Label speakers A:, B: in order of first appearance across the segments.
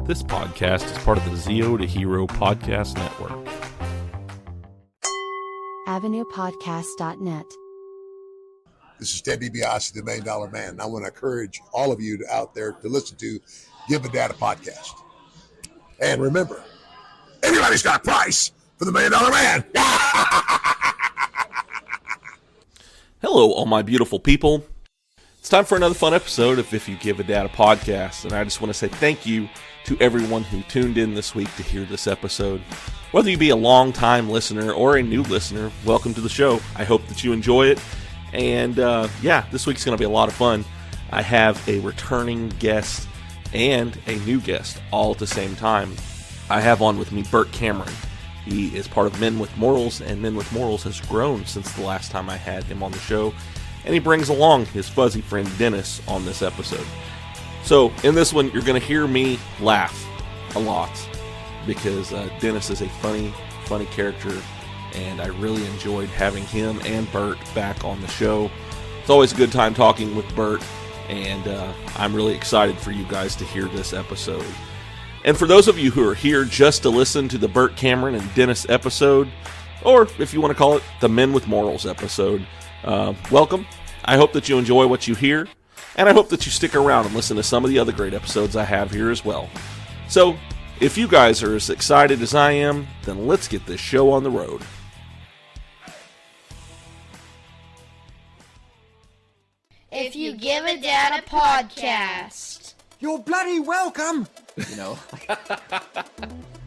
A: This podcast is part of the Zero to Hero Podcast Network.
B: AvenuePodcast.net.
C: This is Ted DiBiase, the $1 Million Man. And I want to encourage all of you out there to listen to Give a Dad a Podcast. And remember, everybody's got a price for the $1 Million Man.
A: Hello, all my beautiful people. It's time for another fun episode of If You Give a Dad a Podcast. And I just want to say thank you to everyone who tuned in this week to hear this episode. Whether you be a long-time listener or a new listener, welcome to the show. I hope that you enjoy it. And this week's going to be a lot of fun. I have a returning guest and a new guest all at the same time. I have on with me Burt Cameron. He is part of Men with Morals, and Men with Morals has grown since the last time I had him on the show. And he brings along his fuzzy friend Dennis on this episode. So in this one, you're going to hear me laugh a lot because Dennis is a funny character. And I really enjoyed having him and Burt back on the show. It's always a good time talking with Burt, and I'm really excited for you guys to hear this episode. And for those of you who are here just to listen to the Burt Cameron and Dennis episode, or if you want to call it the Men with Morals episode, welcome. I hope that you enjoy what you hear, and I hope that you stick around and listen to some of the other great episodes I have here as well. So, if you guys are as excited as I am, then let's get this show on the road.
D: If You Give a Dad a Podcast.
E: You're bloody welcome!
F: You know?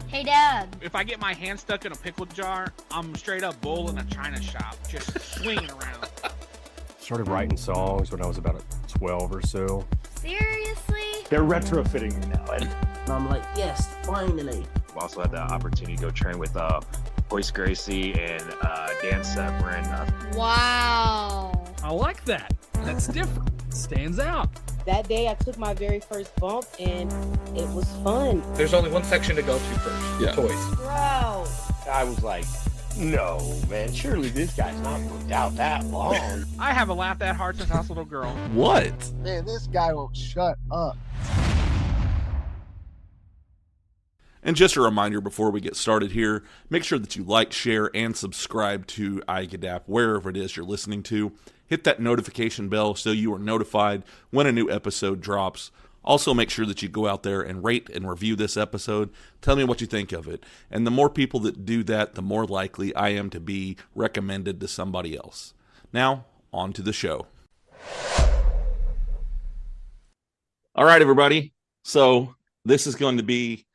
D: Hey, Dad.
G: If I get my hand stuck in a pickle jar, I'm straight up bull in a china shop, just swinging around.
H: Started writing songs when I was about 12 or so.
D: Seriously?
I: They're retrofitting me now, and
F: I'm like, yes, finally.
J: I've also had the opportunity to go train with Hoist Gracie and Dan Severin.
D: Wow.
K: I like that. That's different. Stands out.
L: That day I took my very first bump and it was fun.
M: There's only one section to go to first.
A: Yeah.
M: Toys.
D: Bro.
I: I was like, no, man, surely this guy's not worked out that long.
G: I haven't laughed that hard since I was a little girl.
A: What?
N: Man, this guy won't shut up.
A: And just a reminder before we get started here, make sure that you like, share, and subscribe to iGadap wherever it is you're listening to. Hit that notification bell so you are notified when a new episode drops. Also, make sure that you go out there and rate and review this episode. Tell me what you think of it. And the more people that do that, the more likely I am to be recommended to somebody else. Now, on to the show. All right, everybody. So this is going to be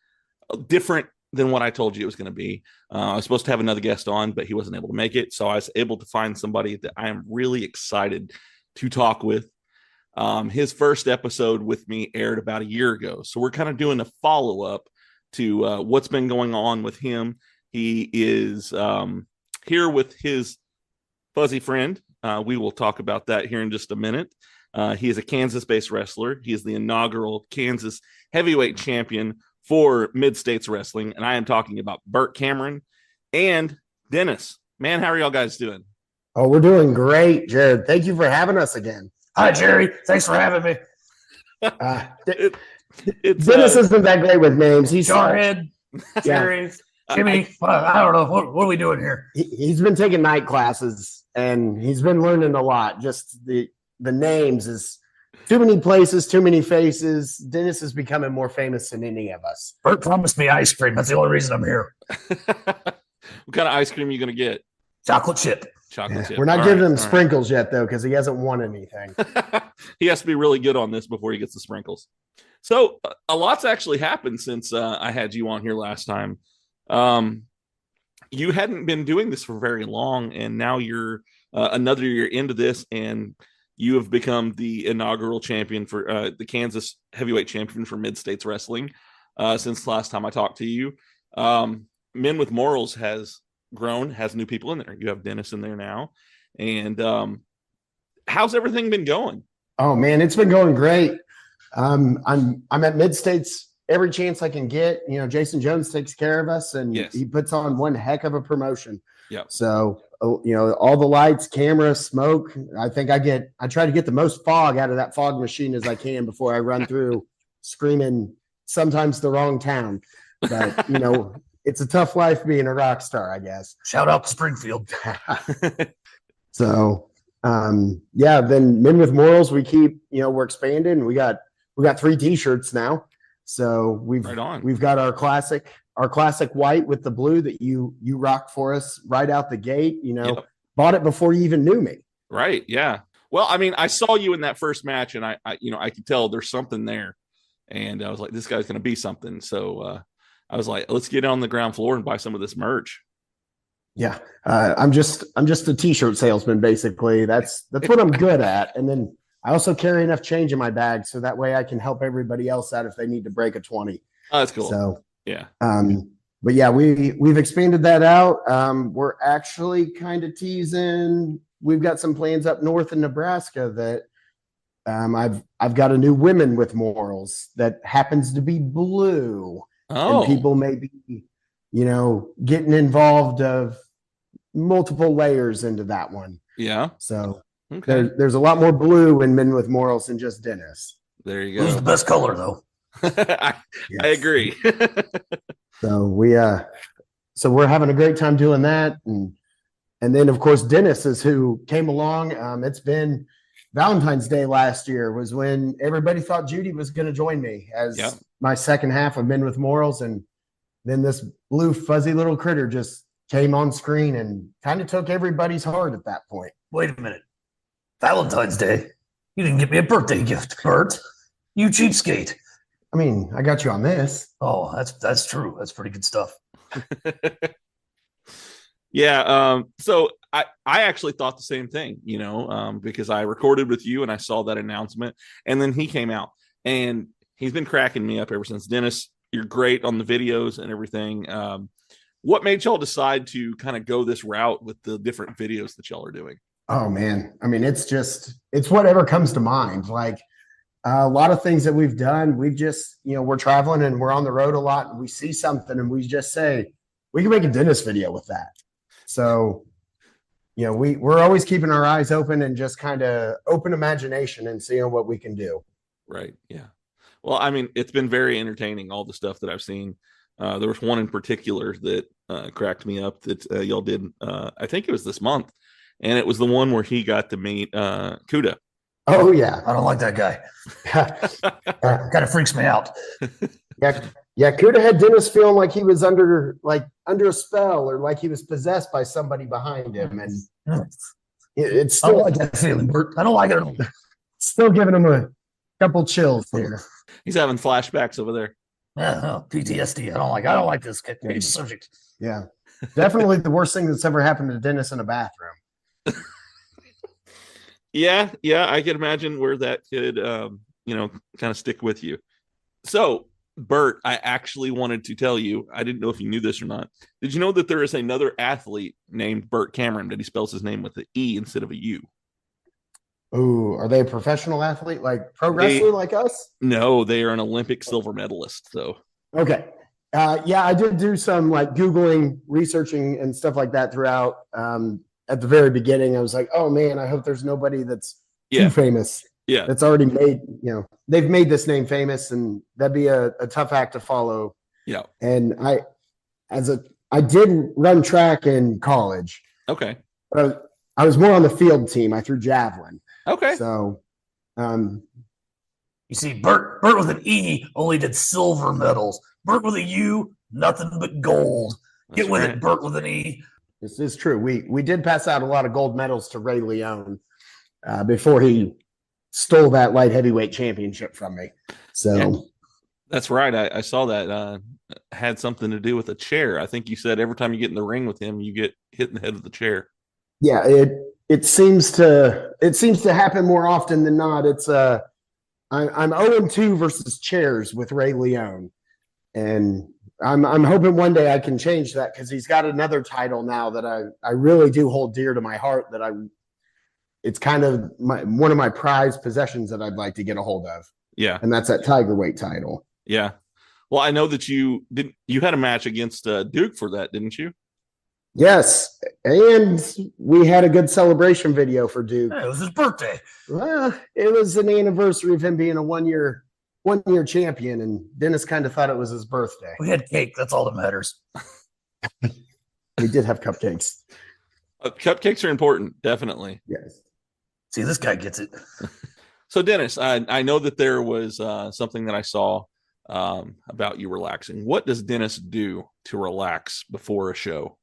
A: different than what I told you it was going to be. I was supposed to have another guest on, but he wasn't able to make it. So I was able to find somebody that I am really excited to talk with. His first episode with me aired about a year ago. So we're kind of doing a follow-up to what's been going on with him. He is here with his fuzzy friend. We will talk about that here in just a minute. He is a Kansas-based wrestler. He is the inaugural Kansas Heavyweight Champion for Mid-States Wrestling, and I am talking about Burt Cameron and Dennis. Man, how are y'all guys doing?
E: Oh, we're doing great, Jared. Thank you for having us again.
I: Hi, Jerry. Thanks for having me.
E: Dennis isn't that great with names. He's
I: Jarhead, Jerry, Jimmy. I don't know. What are we doing here?
E: He's been taking night classes, and he's been learning a lot. Just the names is too many places, too many faces. Dennis is becoming more famous than any of us.
I: Burt promised me ice cream. That's the only reason I'm here.
A: What kind of ice cream are you going to get?
I: Chocolate chip.
A: Chocolate chip.
E: We're not giving him sprinkles yet, though, because he hasn't won anything.
A: He has to be really good on this before he gets the sprinkles. So a lot's actually happened since I had you on here last time. You hadn't been doing this for very long, and now you're another year into this, and you have become the inaugural champion for the Kansas Heavyweight Champion for Mid-States Wrestling since the last time I talked to you. Men with Morals has grown, has new people in there. You have Dennis in there now. And how's everything been going?
E: Oh, man, it's been going great. I'm at Mid-States every chance I can get. You know, Jason Jones takes care of us, and he puts on one heck of a promotion.
A: Yeah.
E: So, you know, all the lights, camera, smoke. I think I try to get the most fog out of that fog machine as I can before I run through screaming sometimes the wrong town. But, you know, it's a tough life being a rock star, I guess.
O: Shout out to Springfield.
E: So, yeah, then Men with Morals, we keep, you know, we're expanding. We got 3 t-shirts now. So we've got our classic white with the blue that you rock for us right out the gate, you know, bought it before you even knew me.
A: Right. Yeah. Well, I mean, I saw you in that first match and I could tell there's something there. And I was like, this guy's going to be something. So I was like, let's get on the ground floor and buy some of this merch.
E: Yeah. I'm just a t-shirt salesman, basically. That's what I'm good at. And then I also carry enough change in my bag so that way I can help everybody else out if they need to break a 20.
A: Oh, that's cool.
E: So,
A: yeah.
E: But yeah, we've expanded that out. We're actually kind of teasing. We've got some plans up north in Nebraska that I've got a new Women with Morals that happens to be blue.
A: Oh.
E: And people may be, you know, getting involved of multiple layers into that one.
A: Yeah.
E: So there's a lot more blue in Men with Morals than just Dennis.
A: There you go.
O: Who's the best color, though?
A: I agree.
E: So we're having a great time doing that. And then, of course, Dennis is who came along. It's been Valentine's Day last year was when everybody thought Judy was going to join me as my second half of Men with Morals. And then this blue fuzzy little critter just came on screen and kind of took everybody's heart at that point.
O: Wait a minute. Valentine's Day? You didn't get me a birthday gift, Burt. You cheapskate.
E: I mean, I got you on this.
O: Oh, that's true. That's pretty good stuff.
A: Yeah. So I actually thought the same thing, you know, because I recorded with you and I saw that announcement and then he came out and he's been cracking me up ever since. Dennis, you're great on the videos and everything. What made y'all decide to kind of go this route with the different videos that y'all are doing?
E: Oh man. I mean, it's whatever comes to mind. Like a lot of things that we've done, we've just, you know, we're traveling and we're on the road a lot and we see something and we just say, we can make a Dennis video with that. So, you know, we're always keeping our eyes open and just kind of open imagination and seeing what we can do.
A: Right. Yeah. Well, I mean, it's been very entertaining, all the stuff that I've seen. There was one in particular that cracked me up that y'all did, I think it was this month. And it was the one where he got to meet Kuda.
E: Oh, yeah.
O: I don't like that guy. Kind of freaks me out.
E: Yeah, Kuda had Dennis feeling like he was under a spell or like he was possessed by somebody behind him. And it's still,
O: I don't like that feeling, Burt. I don't like it.
E: Still giving him a couple chills there.
A: He's having flashbacks over there.
O: PTSD. I don't like this subject.
E: Yeah. Definitely the worst thing that's ever happened to Dennis in a bathroom.
A: Yeah, I can imagine where that could, you know, kind of stick with you. So, Burt, I actually wanted to tell you, I didn't know if you knew this or not. Did you know that there is another athlete named Burt Cameron, that he spells his name with an E instead of a U?
E: Oh, are they a professional athlete, like pro wrestler like us?
A: No, they are an Olympic silver medalist. So,
E: okay. Yeah, I did do some like Googling, researching and stuff like that throughout. At the very beginning, I was like, oh man, I hope there's nobody that's too famous.
A: Yeah.
E: That's already made, you know, they've made this name famous and that'd be a tough act to follow.
A: Yeah.
E: And I did run track in college.
A: Okay.
E: But I was more on the field team. I threw javelin.
A: Okay.
E: So,
O: you see, Burt with an E only did silver medals. Burt with a U, nothing but gold. Get with it, Burt with an E.
E: This is true. We did pass out a lot of gold medals to Ray Leone before he stole that light heavyweight championship from me. So
A: yeah, that's right. I saw that had something to do with a chair. I think you said every time you get in the ring with him, you get hit in the head of the chair.
E: Yeah, it seems to happen more often than not. It's I'm 0-2 versus chairs with Ray Leone, and I'm hoping one day I can change that because he's got another title now that I really do hold dear to my heart. It's kind of one of my prized possessions that I'd like to get a hold of.
A: Yeah,
E: and that's that Tiger weight title.
A: Yeah, well, I know that you had a match against Duke for that, didn't you?
E: Yes, and we had a good celebration video for Duke.
O: Hey, it was his birthday.
E: Well, it was an anniversary of him being a 1 year 1-year champion, and Dennis kind of thought it was his birthday.
O: We had cake. That's all that matters.
E: We did have cupcakes.
A: Cupcakes are important, definitely.
E: Yes.
O: See, this guy gets it.
A: So, Dennis, I know that there was something that I saw about you relaxing. What does Dennis do to relax before a show?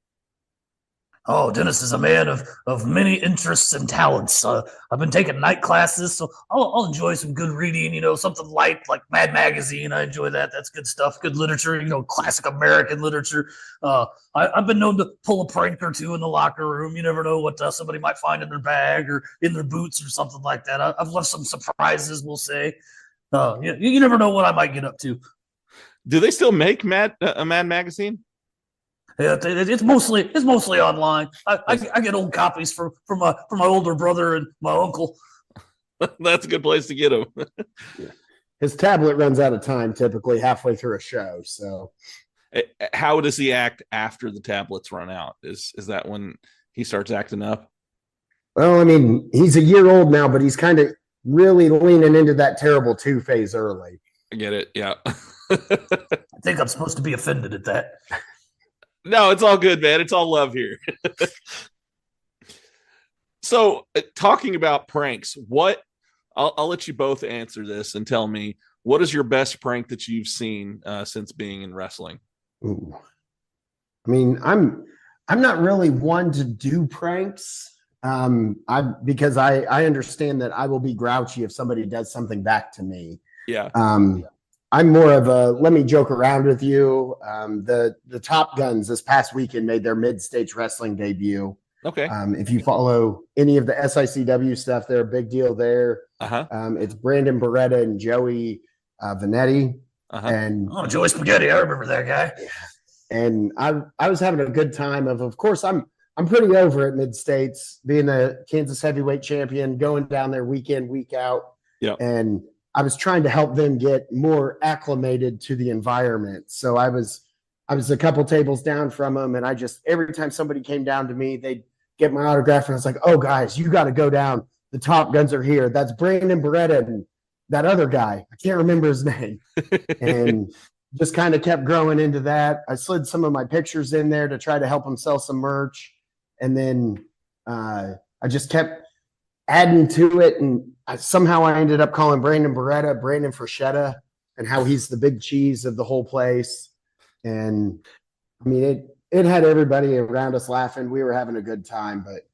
O: Oh, Dennis is a man of many interests and talents. I've been taking night classes, so I'll enjoy some good reading, something light like Mad Magazine. I enjoy that. That's good stuff. Good literature, classic American literature. I've been known to pull a prank or two in the locker room. You never know what somebody might find in their bag or in their boots or something like that. I've left some surprises, we'll say. You never know what I might get up to.
A: Do they still make Mad Magazine?
O: Yeah, it's mostly online. I get old copies from my older brother and my uncle.
A: That's a good place to get them.
E: His tablet runs out of time typically halfway through a show. So,
A: how does he act after the tablets run out? Is that when he starts acting up?
E: Well, I mean, he's a year old now, but he's kind of really leaning into that terrible 2 phase early.
A: I get it. Yeah.
O: I think I'm supposed to be offended at that.
A: No, it's all good, man. It's all love here. So, talking about pranks, I'll let you both answer this and tell me, what is your best prank that you've seen since being in wrestling?
E: Ooh. I mean, I'm not really one to do pranks. Because I understand that I will be grouchy if somebody does something back to me.
A: Yeah.
E: I'm more of a let me joke around with you. The Top Guns this past weekend made their mid-stage wrestling debut.
A: Okay.
E: If you follow any of the SICW stuff, they're a big deal there. It's Brandon Beretta and Joey Vanetti. And
O: Joey Spaghetti, I remember that guy.
E: And I was having a good time. Of course, I'm pretty over at Mid-States, being a Kansas Heavyweight Champion, going down there week in, week out.
A: Yeah.
E: And I was trying to help them get more acclimated to the environment. So I was a couple tables down from them, and every time somebody came down to me, they'd get my autograph, and I was like, "Oh, guys, you got to go down. The Top Guns are here. That's Brandon Beretta and that other guy. I can't remember his name." And just kind of kept growing into that. I slid some of my pictures in there to try to help them sell some merch. And then I just kept adding to it. And somehow I ended up calling Brandon Beretta Brandon Frechetta, and how he's the big cheese of the whole place. And I mean, it had everybody around us laughing. We were having a good time, but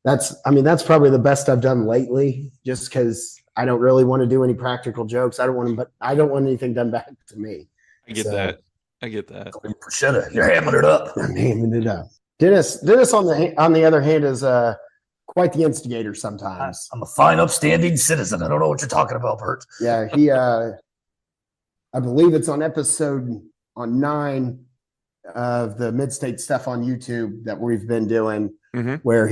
E: that's probably the best I've done lately, just because I don't really want to do any practical jokes. I don't want anything done back to me.
A: I get that.
O: Frechetta, you're hamming it up.
E: I'm hamming it up. Dennis on the other hand is quite the instigator sometimes.
O: I'm a fine, upstanding citizen. I don't know what you're talking about, Burt.
E: Yeah, he I believe it's on episode 9 of the Mid-State stuff on YouTube that we've been doing, where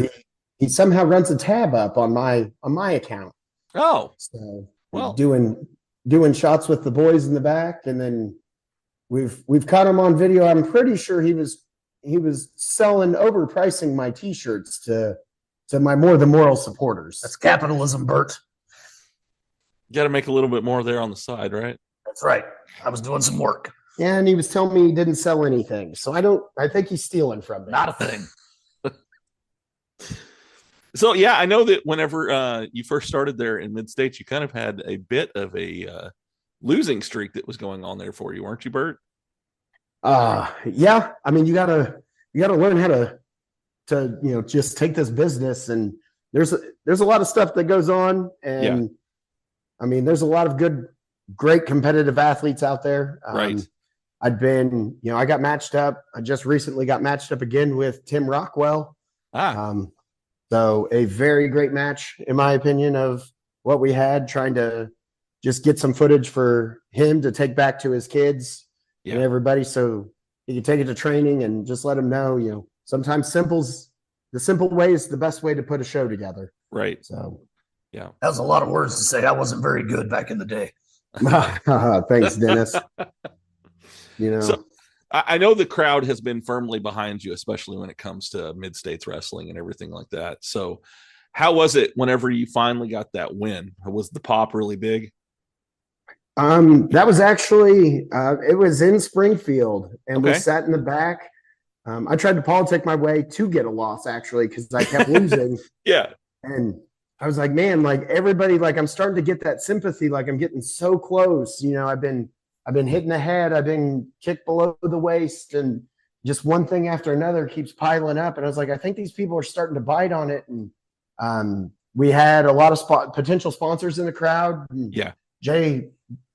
E: he somehow runs a tab up on my account.
A: Oh,
E: so
A: well,
E: doing shots with the boys in the back, and then we've caught him on video. I'm pretty sure he was overpricing my T-shirts to my more than moral supporters.
O: That's capitalism, Burt.
A: You got to make a little bit more there on the side, right?
O: That's right. I was doing some work.
E: Yeah, and he was telling me he didn't sell anything. So I think he's stealing from me.
O: Not a thing.
A: So, yeah, I know that whenever you first started there in Mid-States, you kind of had a bit of a losing streak that was going on there for you, weren't you, Burt?
E: Yeah. I mean, you gotta learn how to just take this business, and there's a lot of stuff that goes on, and I mean, there's a lot of great competitive athletes out there.
A: Right.
E: I got matched up. I just recently got matched up again with Tim Rockwell. So a very great match, in my opinion, of what we had, trying to just get some footage for him to take back to his kids and everybody, so he can take it to training and just let him know, sometimes the simple way is the best way to put a show together.
A: Right.
E: So,
O: yeah. That was a lot of words to say. I wasn't very good back in the day.
E: Thanks, Dennis.
A: So, I know the crowd has been firmly behind you, especially when it comes to Mid-States wrestling and everything like that. So how was it whenever you finally got that win? Was the pop really big?
E: That was actually it was in Springfield, and we sat in the back. I tried to politic my way to get a loss actually because I kept losing.
A: Yeah,
E: and I was like, man, like everybody, like I'm starting to get that sympathy. Like I'm getting so close. You know, I've been hitting the head. I've been kicked below the waist, and just one thing after another keeps piling up. And I was like, I think these people are starting to bite on it. And we had a lot of potential sponsors in the crowd. And
A: yeah,
E: Jay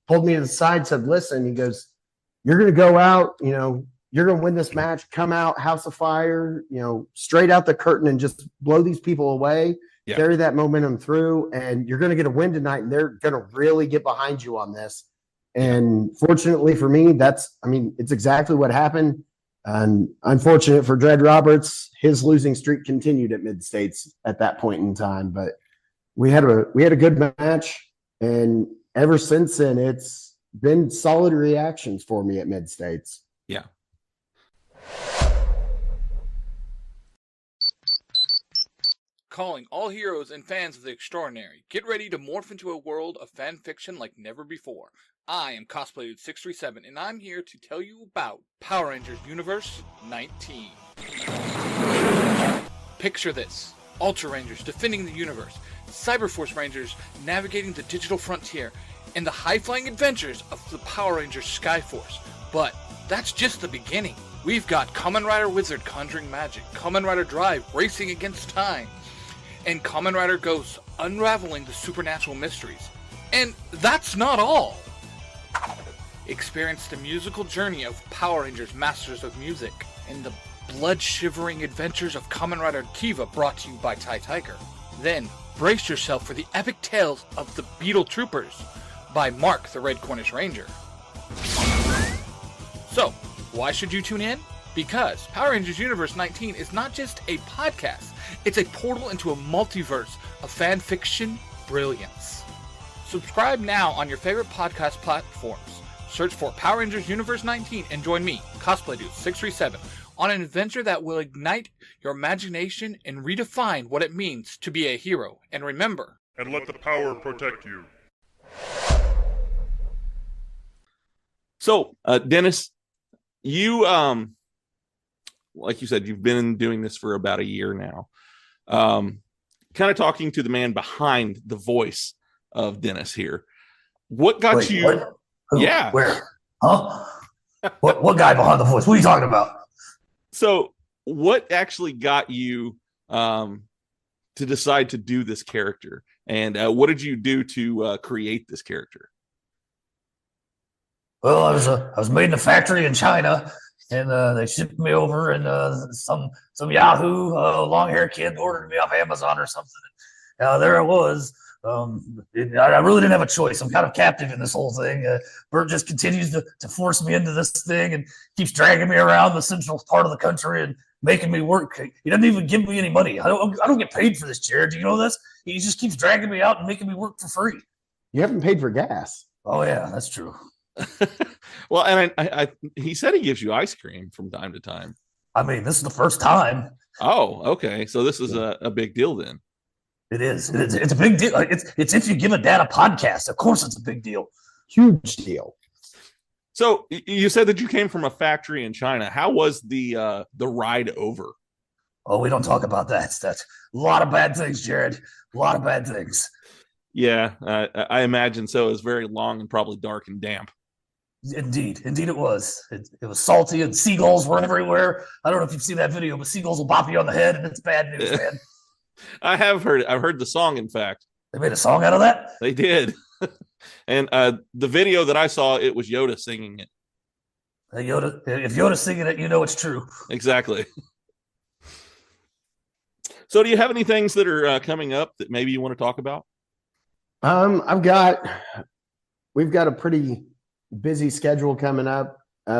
E: pulled me to the side, said, listen, he goes, you're going to go out, you know, you're going to win this match, come out, house of fire, you know, straight out the curtain and just blow these people away, carry that momentum through, and you're going to get a win tonight, and they're going to really get behind you on this. And fortunately for me, it's exactly what happened. And unfortunate for Dred Roberts, his losing streak continued at Mid-States at that point in time. But we had a good match, and ever since then, it's been solid reactions for me at Mid-States.
A: Yeah.
M: Calling all heroes and fans of the extraordinary. Get ready to morph into a world of fan fiction like never before. I am Cosplay Dude 637, and I'm here to tell you about Power Rangers Universe 19. Picture this. Ultra Rangers defending the universe, Cyberforce Rangers navigating the digital frontier, and the high-flying adventures of the Power Rangers Skyforce. But that's just the beginning. We've got Kamen Rider Wizard conjuring magic, Kamen Rider Drive racing against time, and Kamen Rider Ghost unraveling the supernatural mysteries. And that's not all! Experience the musical journey of Power Rangers Masters of Music and the blood-shivering adventures of Kamen Rider Kiva brought to you by Tai Tiger. Then, brace yourself for the epic tales of the Beetle Troopers by Mark the Red Cornish Ranger. So, why should you tune in? Because Power Rangers Universe 19 is not just a podcast, it's a portal into a multiverse of fan fiction brilliance. Subscribe now on your favorite podcast platforms. Search for Power Rangers Universe 19 and join me, Cosplay Dude 637, on an adventure that will ignite your imagination and redefine what it means to be a hero. And remember,
P: and let the power protect you.
A: So, Dennis, you, like you said, you've been doing this for about a year now. Kind of talking to the man behind the voice of Dennis here. What got you?
O: What? Who?
A: Yeah.
O: Where? Huh? What guy behind the voice? What are you talking about?
A: So, what actually got you to decide to do this character, and what did you do to create this character?
O: Well, I was made in a factory in China, and they shipped me over, and some Yahoo long-haired kid ordered me off Amazon or something. There I was. I really didn't have a choice. I'm kind of captive in this whole thing. Burt just continues to force me into this thing and keeps dragging me around the central part of the country and making me work. He doesn't even give me any money. I don't get paid for this, Jared. Do you know this? He just keeps dragging me out and making me work for free.
E: You haven't paid for gas.
O: Oh yeah, that's true.
A: Well, and I he said he gives you ice cream from time to time.
O: I mean, this is the first time.
A: Oh, okay. So this is a big deal then.
O: It is. It's a big deal. It's if you give a dad a podcast. Of course, it's a big deal.
E: Huge deal.
A: So you said that you came from a factory in China. How was the ride over?
O: Oh, we don't talk about that. That's a lot of bad things, Jared. A lot of bad things.
A: Yeah, I imagine so. It was very long and probably dark and damp.
O: Indeed it was. It was salty and seagulls were everywhere. I don't know if you've seen that video, but seagulls will bop you on the head, and it's bad news, man.
A: I have heard it. I've heard the song, in fact.
O: They made a song out of that?
A: They did. And the video that I saw, it was Yoda singing it.
O: If Yoda's singing it, you know it's true.
A: Exactly. So do you have any things that are coming up that maybe you want to talk about?
E: We've got a pretty busy schedule coming up.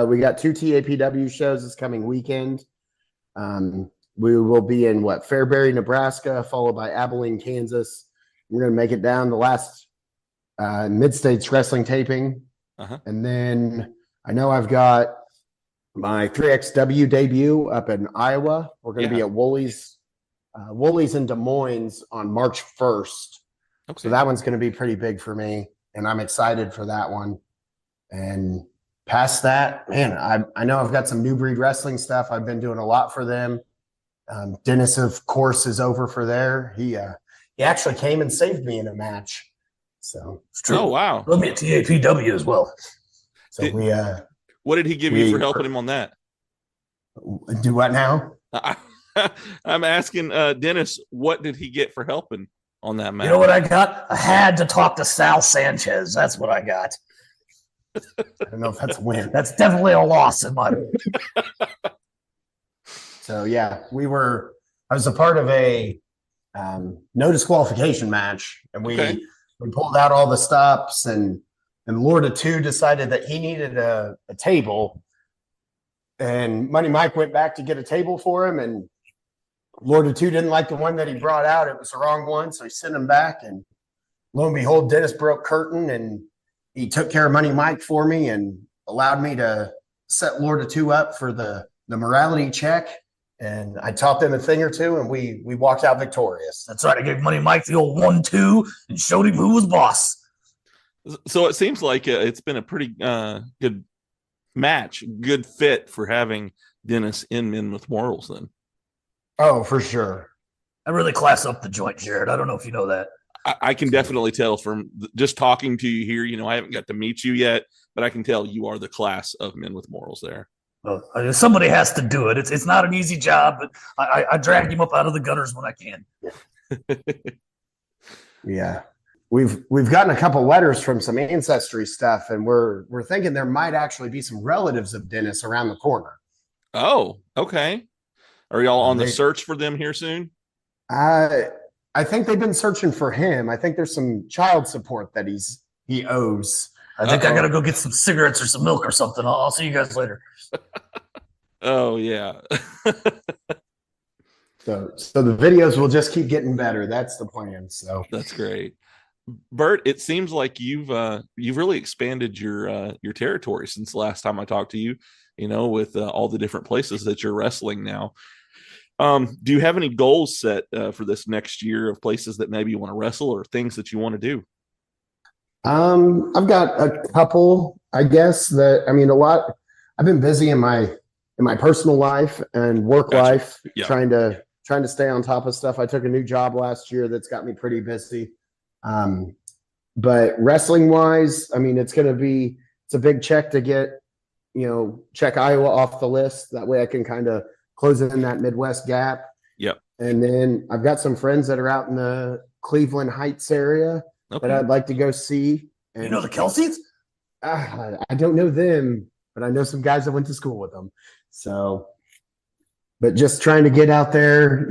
E: We got 2 TAPW shows this coming weekend. We will be in Fairbury, Nebraska, followed by Abilene, Kansas. We're going to make it down the last Mid-States wrestling taping. And then I know I've got my 3XW debut up in Iowa. We're going to be at Woolies in Des Moines on March 1st. Okay. So that one's going to be pretty big for me. and I'm excited for that one. And past that, man, I know I've got some New Breed Wrestling stuff. I've been doing a lot for them. Dennis, of course, is over for there. He actually came and saved me in a match. So
O: it's true.
A: Oh, wow.
O: Let me at TAPW as well.
E: So
A: what did he give you for helping him on that?
E: Do what now?
A: I'm asking Dennis, what did he get for helping on that match?
O: You know what I got? I had to talk to Sal Sanchez. That's what I got.
E: I don't know if that's a win.
O: That's definitely a loss in my book.
E: So yeah, I was a part of a no disqualification match, and we pulled out all the stops, and Lord of Two decided that he needed a table, and Money Mike went back to get a table for him, and Lord of Two didn't like the one that he brought out. It was the wrong one, so he sent him back, and lo and behold, Dennis broke curtain, and he took care of Money Mike for me and allowed me to set Lord of Two up for the morality check. And I taught them a thing or two, and we walked out victorious.
O: That's right. I gave Money Mike the old 1-2 and showed him who was boss.
A: So it seems like it's been a pretty good match, good fit for having Dennis in Men with Morals then.
E: Oh, for sure.
O: I really class up the joint, Jared. I don't know if you know that.
A: I can definitely tell from just talking to you here. You know, I haven't got to meet you yet, but I can tell you are the class of Men with Morals there.
O: Well, somebody has to do it. It's not an easy job, but I drag him up out of the gutters when I can.
E: Yeah, we've gotten a couple letters from some ancestry stuff, and we're thinking there might actually be some relatives of Dennis around the corner.
A: Oh, okay. Are y'all on the search for them here soon?
E: I think they've been searching for him. I think there's some child support that he owes.
O: I think I got to go get some cigarettes or some milk or something. I'll see you guys later.
A: Oh, yeah.
E: So the videos will just keep getting better. That's the plan. So
A: that's great. Burt, it seems like you've really expanded your territory since the last time I talked to you, you know, with all the different places that you're wrestling now. Do you have any goals set for this next year of places that maybe you want to wrestle or things that you want to do?
E: I've got a couple, I guess, a lot. I've been busy in my personal life and work life, trying to stay on top of stuff. I took a new job last year that's got me pretty busy. But wrestling wise, it's a big check to get, check Iowa off the list. That way I can kind of close in that Midwest gap.
A: Yep.
E: And then I've got some friends that are out in the Cleveland Heights area that I'd like to go see. And
O: you know the Kelseys?
E: I don't know them, but I know some guys that went to school with them. So, but just trying to get out there,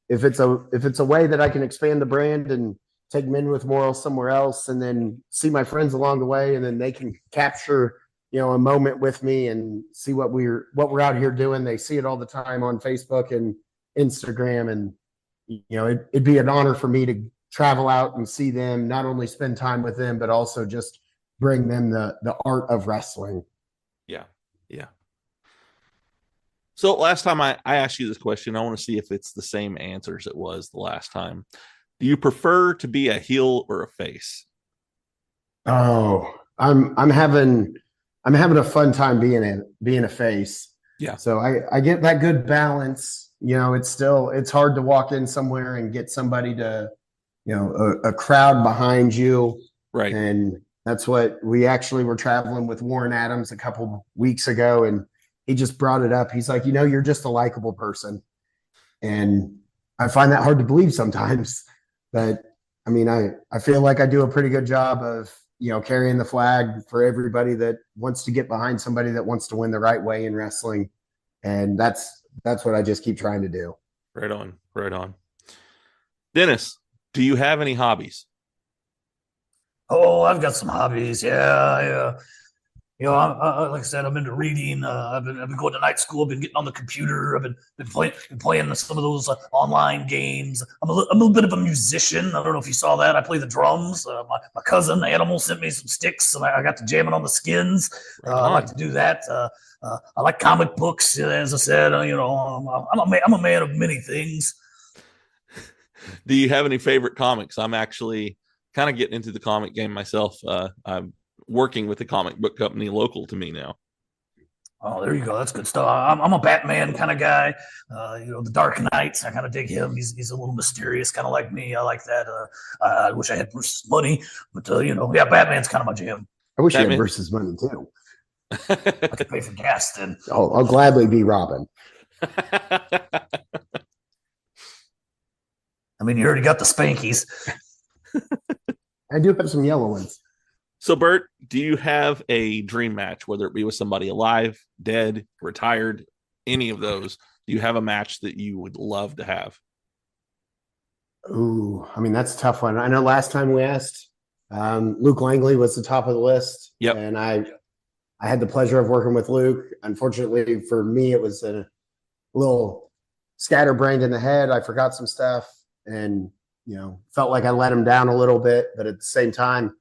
E: if it's a way that I can expand the brand and take Men with Morals somewhere else, and then see my friends along the way, and then they can capture, a moment with me and see what we're out here doing. They see it all the time on Facebook and Instagram, and it'd be an honor for me to travel out and see them, not only spend time with them, but also just bring them the art of wrestling.
A: Yeah. So last time I asked you this question, I want to see if it's the same answers it was the last time. Do you prefer to be a heel or a face?
E: Oh, I'm having a fun time being a face.
A: Yeah.
E: So I get that good balance. It's hard to walk in somewhere and get somebody to, a crowd behind you.
A: Right.
E: And that's what we actually were traveling with Warren Adams a couple weeks ago, and he just brought it up. He's like, you're just a likable person. And I find that hard to believe sometimes, but I feel like I do a pretty good job of, carrying the flag for everybody that wants to get behind somebody that wants to win the right way in wrestling. And that's what I just keep trying to do.
A: Right on. Dennis, do you have any hobbies?
O: Oh, I've got some hobbies. Yeah. I'm like I said, I'm into reading. I've been going to night school. I've been getting on the computer. I've been playing some of those online games. I'm a little bit of a musician. I don't know if you saw that. I play the drums. My cousin Animal sent me some sticks, and I got to jamming on the skins. I like to do that. I like comic books. As I said, I'm a man of many things.
A: Do you have any favorite comics? I'm actually kind of getting into the comic game myself. I'm working with a comic book company local to me now.
O: Oh, there you go. That's good stuff. I'm a Batman kind of guy. The Dark Knights. I kind of dig him. He's a little mysterious, kind of like me. I like that. I wish I had Bruce's money, but Batman's kind of my jam.
E: I wish I had Bruce's money too.
O: I could pay for gas then.
E: I'll gladly be Robin.
O: I mean, you already got the Spankies.
E: I do have some yellow ones.
A: So, Burt, do you have a dream match, whether it be with somebody alive, dead, retired, any of those? Do you have a match that you would love to have?
E: Ooh, I mean, that's a tough one. I know last time we asked, Luke Langley was the top of the list.
A: Yep.
E: And I had the pleasure of working with Luke. Unfortunately for me, it was a little scatterbrained in the head. I forgot some stuff and, felt like I let him down a little bit. But at the same time,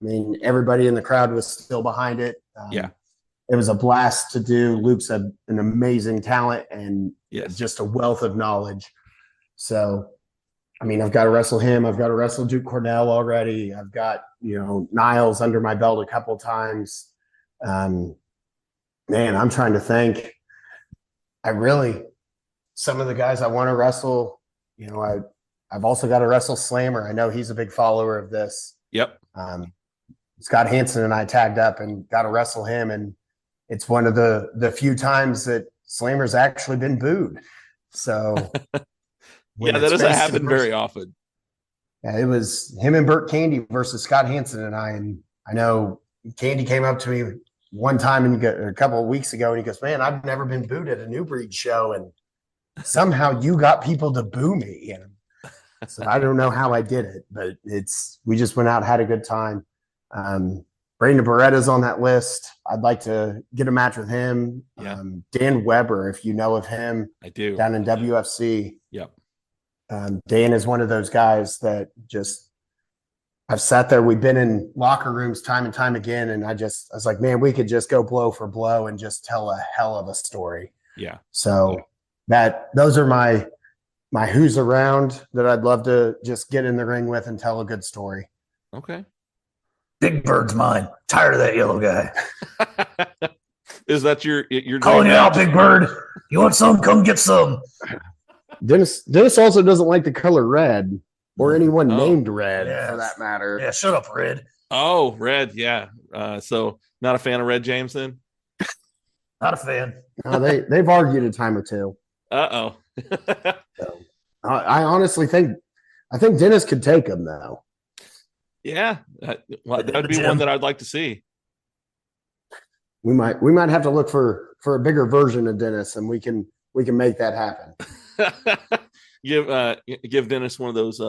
E: I mean, everybody in the crowd was still behind it. It was a blast to do. Luke's an amazing talent and just a wealth of knowledge. So, I mean, I've got to wrestle him. I've got to wrestle Duke Cornell already. I've got, Niles under my belt a couple times. Man, I'm trying to think. Some of the guys I want to wrestle, I've also got to wrestle Slammer. I know he's a big follower of this.
A: Yep.
E: Scott Hansen and I tagged up and got to wrestle him. And it's one of the few times that Slammer's actually been booed. So
A: that doesn't happen very often.
E: Yeah, it was him and Burt Candy versus Scott Hansen and I. And I know Candy came up to me one time a couple of weeks ago and he goes, "Man, I've never been booed at a New Breed show. And somehow you got people to boo me." And so I don't know how I did it, but we just went out, had a good time. Brandon Beretta's on that list. I'd like to get a match with him.
A: Yeah.
E: Dan Weber, if you know of him.
A: I do.
E: Down in WFC.
A: Yep.
E: Dan is one of those guys that I've sat there. We've been in locker rooms time and time again. And I was like, man, we could just go blow for blow and just tell a hell of a story.
A: Yeah.
E: So those are my who's around that I'd love to just get in the ring with and tell a good story.
A: Okay.
O: Big Bird's mine. Tired of that yellow guy.
A: Is that your
O: calling you out, Big Bird? You want some? Come get some.
E: Dennis also doesn't like the color red or anyone named Red for that matter.
O: Yeah, shut up, Red.
A: Oh, Red. Yeah. So not a fan of Red James then?
O: Not a fan.
E: No, they've argued a time or two.
A: Uh-oh.
E: So, I honestly think Dennis could take him though.
A: Yeah, that would be one that I'd like to see.
E: We might have to look for a bigger version of Dennis, and we can make that happen.
A: Give Dennis one of those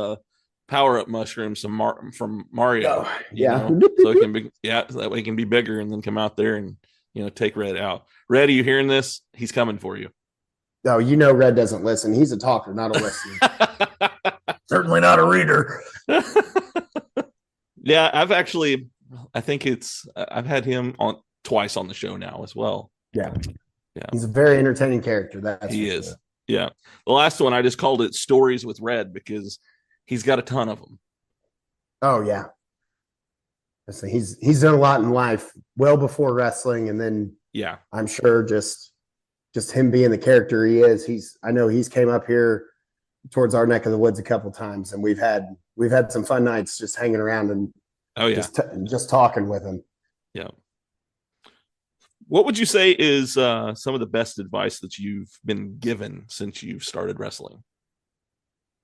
A: power up mushrooms from Mario.
E: Yeah,
A: so it can be so that way he can be bigger and then come out there and take Red out. Red, are you hearing this? He's coming for you.
E: No, Red doesn't listen. He's a talker, not a listener.
O: Certainly not a reader.
A: Yeah, I've had him on twice on the show now as well.
E: Yeah. He's a very entertaining character.
A: He is. Sure. Yeah. The last one I just called it Stories with Red because he's got a ton of them.
E: Oh yeah. So he's done a lot in life well before wrestling, and then I'm sure just him being the character he is. I know he's came up here towards our neck of the woods a couple times, and we've had some fun nights just hanging around and just talking with him.
A: Yeah. What would you say is some of the best advice that you've been given since you've started wrestling?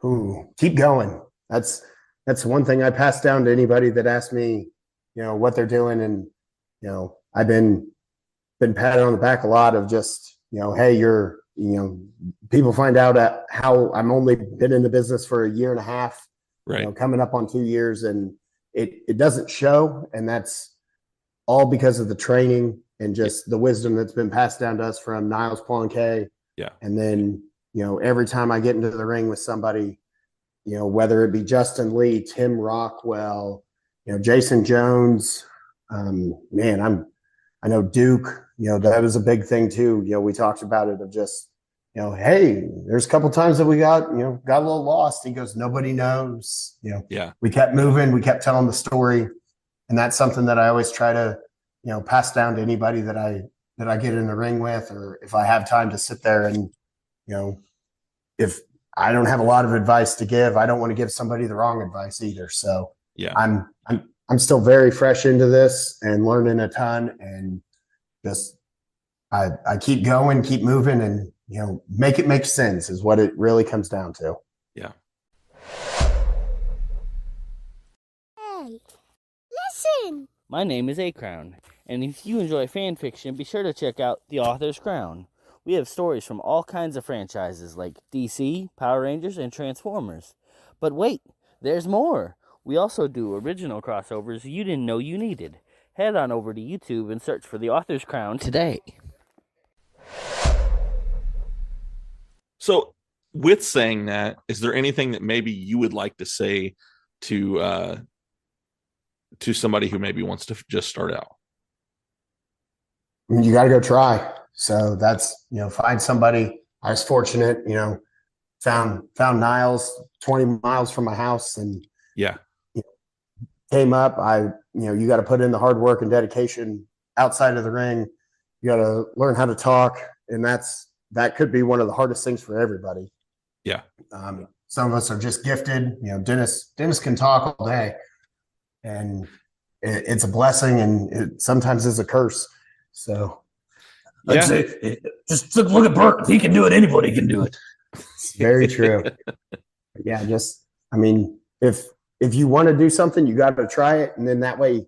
E: Ooh, keep going. That's one thing I pass down to anybody that asks me, what they're doing. And, I've been patted on the back a lot of just, hey, people find out how I'm only been in the business for a year and a half,
A: right?
E: Coming up on 2 years, and it doesn't show. And that's all because of the training and just the wisdom that's been passed down to us from Niles Planquet.
A: Yeah.
E: And then, every time I get into the ring with somebody, whether it be Justin Lee, Tim Rockwell, Jason Jones, I know Duke, that was a big thing too. We talked about it of just, hey, there's a couple times that we got a little lost. He goes, nobody knows.
A: Yeah.
E: We kept moving. We kept telling the story. And that's something that I always try to, pass down to anybody that I get in the ring with, or if I have time to sit there and, if I don't have a lot of advice to give, I don't want to give somebody the wrong advice either. So
A: yeah,
E: I'm still very fresh into this and learning a ton, and just, I keep going, keep moving, and, make it make sense is what it really comes down to.
A: Yeah.
Q: Hey, listen.
R: My name is A Crown, and if you enjoy fan fiction, be sure to check out The Author's Crown. We have stories from all kinds of franchises like DC, Power Rangers, and Transformers. But wait, there's more. We also do original crossovers you didn't know you needed. Head on over to YouTube and search for The Author's Crown today.
A: So, with saying that, is there anything that maybe you would like to say to somebody who maybe wants to just start out?
E: You got to go try. So that's, find somebody. I was fortunate, found Niles 20 miles from my house, and
A: yeah,
E: came up. You got to put in the hard work and dedication outside of the ring. You got to learn how to talk, and that could be one of the hardest things for everybody.
A: Yeah.
E: Some of us are just gifted. Dennis can talk all day, and it's a blessing, and it sometimes is a curse. So
O: I'd say, just look at Burt. If he can do it, anybody can do it.
E: It's very true. Yeah, if you want to do something, you got to try it, and then that way,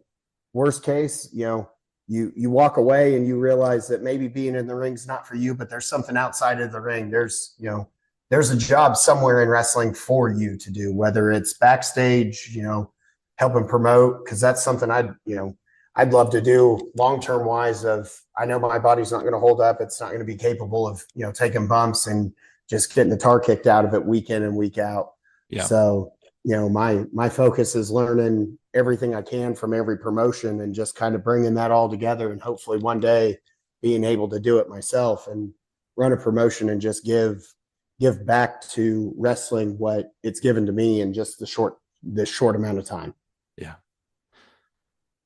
E: worst case, you walk away and you realize that maybe being in the ring's not for you, but there's something outside of the ring. There's a job somewhere in wrestling for you to do, whether it's backstage, helping promote, because that's something I'd love to do long-term wise. I know my body's not going to hold up. It's not going to be capable of, taking bumps and just getting the tar kicked out of it week in and week out.
A: Yeah.
E: So, my focus is learning everything I can from every promotion and just kind of bringing that all together, and hopefully one day being able to do it myself and run a promotion and just give back to wrestling what it's given to me in just this short amount of time.
A: Yeah.